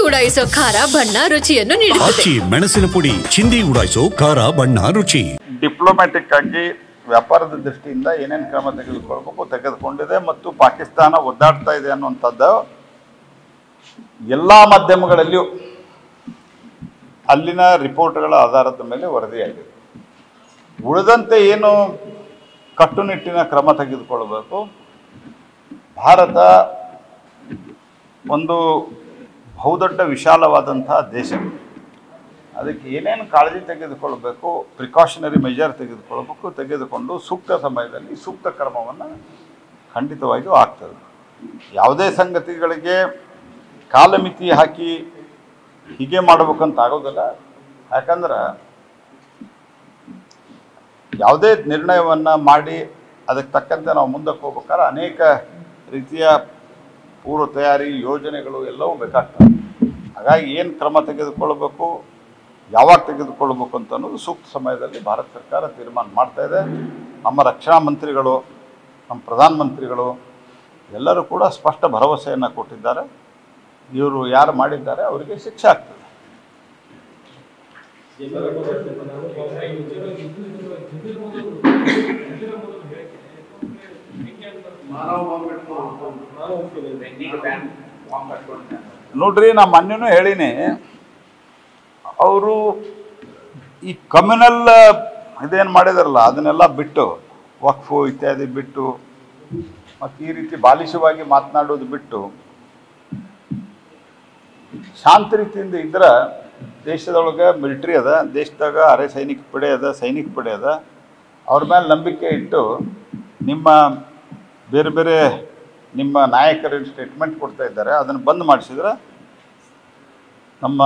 ಉಡಾಯಿಸೋ ಖಾರ ಬಣ್ಣ ರುಚಿಯನ್ನು ನೀಡುತ್ತದೆ. ಮೆಣಸಿನ ಪುಡಿ ಚಿಂದಿ ಉಡಾಯಿಸೋ ಖಾರ ಬಣ್ಣ ರುಚಿ. ಡಿಪ್ಲೊಮ್ಯಾಟಿಕ್ ಆಗಿ ವ್ಯಾಪಾರದ ದೃಷ್ಟಿಯಿಂದ ಏನೇನು ಕ್ರಮ ತೆಗೆದುಕೊಂಡಿದೆ ಮತ್ತು ಪಾಕಿಸ್ತಾನ ಒದ್ದಾಡ್ತಾ ಇದೆ ಅನ್ನುವಂಥದ್ದು ಎಲ್ಲ ಮಾಧ್ಯಮಗಳಲ್ಲಿಯೂ ಅಲ್ಲಿನ ರಿಪೋರ್ಟ್ಗಳ ಆಧಾರದ ಮೇಲೆ ವರದಿಯಾಗಿದೆ. ಉಳಿದಂತೆ ಏನು ಕಟ್ಟುನಿಟ್ಟಿನ ಕ್ರಮ ತೆಗೆದುಕೊಳ್ಳಬೇಕು. ಭಾರತ ಒಂದು ಬಹುದೊಡ್ಡ ವಿಶಾಲವಾದಂತಹ ದೇಶ. ಅದಕ್ಕೆ ಏನೇನು ಕಾಳಜಿ ತೆಗೆದುಕೊಳ್ಬೇಕು, ಪ್ರಿಕಾಷನರಿ ಮೆಜರ್ ತೆಗೆದುಕೊಂಡು ಸೂಕ್ತ ಸಮಯದಲ್ಲಿ ಸೂಕ್ತ ಕ್ರಮವನ್ನು ಖಂಡಿತವಾಗಿಯೂ ಆಗ್ತದೆ. ಯಾವುದೇ ಸಂಗತಿಗಳಿಗೆ ಕಾಲಮಿತಿ ಹಾಕಿ ಹೀಗೆ ಮಾಡಬೇಕಂತ ಆಗೋದಿಲ್ಲ. ಯಾಕಂದ್ರೆ ಯಾವುದೇ ನಿರ್ಣಯವನ್ನು ಮಾಡಿ ಅದಕ್ಕೆ ತಕ್ಕಂತೆ ನಾವು ಮುಂದಕ್ಕೆ ಹೋಗ್ಬೇಕಾದ್ರೆ ಅನೇಕ ರೀತಿಯ ಪೂರ್ವ ತಯಾರಿ ಯೋಜನೆಗಳು ಎಲ್ಲವೂ ಬೇಕಾಗ್ತವೆ. ಹಾಗಾಗಿ ಏನು ಕ್ರಮ ತೆಗೆದುಕೊಳ್ಬೇಕು, ಯಾವಾಗ ತೆಗೆದುಕೊಳ್ಬೇಕು ಅಂತ ಅನ್ನೋದು ಸೂಕ್ತ ಸಮಯದಲ್ಲಿ ಭಾರತ ಸರ್ಕಾರ ತೀರ್ಮಾನ ಮಾಡ್ತಾ ಇದೆ. ನಮ್ಮ ರಕ್ಷಣಾ ಮಂತ್ರಿಗಳು, ನಮ್ಮ ಪ್ರಧಾನಮಂತ್ರಿಗಳು ಎಲ್ಲರೂ ಕೂಡ ಸ್ಪಷ್ಟ ಭರವಸೆಯನ್ನು ಕೊಟ್ಟಿದ್ದಾರೆ. ಇವರು ಯಾರು ಮಾಡಿದ್ದಾರೆ ಅವರಿಗೆ ಶಿಕ್ಷೆ ಆಗ್ತದೆ. ನೋಡ್ರಿ, ನಾ ಮೊನ್ನೆನೂ ಹೇಳಿನಿ, ಅವರು ಈ ಕಮ್ಯುನಲ್ ಇದೇನು ಮಾಡಿದಾರಲ್ಲ ಅದನ್ನೆಲ್ಲ ಬಿಟ್ಟು, ವಕ್ಫು ಇತ್ಯಾದಿ ಬಿಟ್ಟು, ಮತ್ತು ಈ ರೀತಿ ಬಾಲಿಶವಾಗಿ ಮಾತನಾಡೋದು ಬಿಟ್ಟು ಶಾಂತ ರೀತಿಯಿಂದ ಇದ್ರೆ ದೇಶದೊಳಗೆ ಮಿಲಿಟ್ರಿ ಅದ, ದೇಶದಾಗ ಅರೆ ಸೈನಿಕ ಪಡೆ ಅದ, ಅವ್ರ ಮೇಲೆ ನಂಬಿಕೆ ಇಟ್ಟು ನಿಮ್ಮ ಬೇರೆ ಬೇರೆ ನಿಮ್ಮ ನಾಯಕರು ಸ್ಟೇಟ್ಮೆಂಟ್ ಕೊಡ್ತಾ ಇದ್ದಾರೆ, ಅದನ್ನು ಬಂದ್ ಮಾಡಿಸಿದ್ರೆ ನಮ್ಮ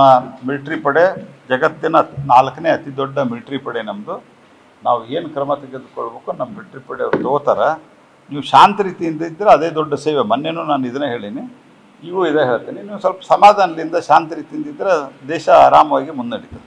ಮಿಲಿಟ್ರಿ ಪಡೆ ಜಗತ್ತಿನ 4ನೇ ಅತಿ ದೊಡ್ಡ ಮಿಲಿಟ್ರಿ ಪಡೆ ನಮ್ಮದು. ನಾವು ಏನು ಕ್ರಮ ತೆಗೆದುಕೊಳ್ಬೇಕು ನಮ್ಮ ಮಿಲಿಟ್ರಿ ಪಡೆ ಅವ್ರು ತಗೋತಾರೆ. ನೀವು ಶಾಂತ ರೀತಿಯಿಂದ ಇದ್ದರೆ ಅದೇ ದೊಡ್ಡ ಸೇವೆ. ಮೊನ್ನೆನೂ ನಾನು ಇದನ್ನೇ ಹೇಳೀನಿ, ಈಗೂ ಇದೇ ಹೇಳ್ತೀನಿ. ನೀವು ಸ್ವಲ್ಪ ಸಮಾಧಾನದಿಂದ ಶಾಂತ ರೀತಿಯಿಂದ ಇದ್ದರೆ ದೇಶ ಆರಾಮವಾಗಿ ಮುನ್ನಡೀತದೆ.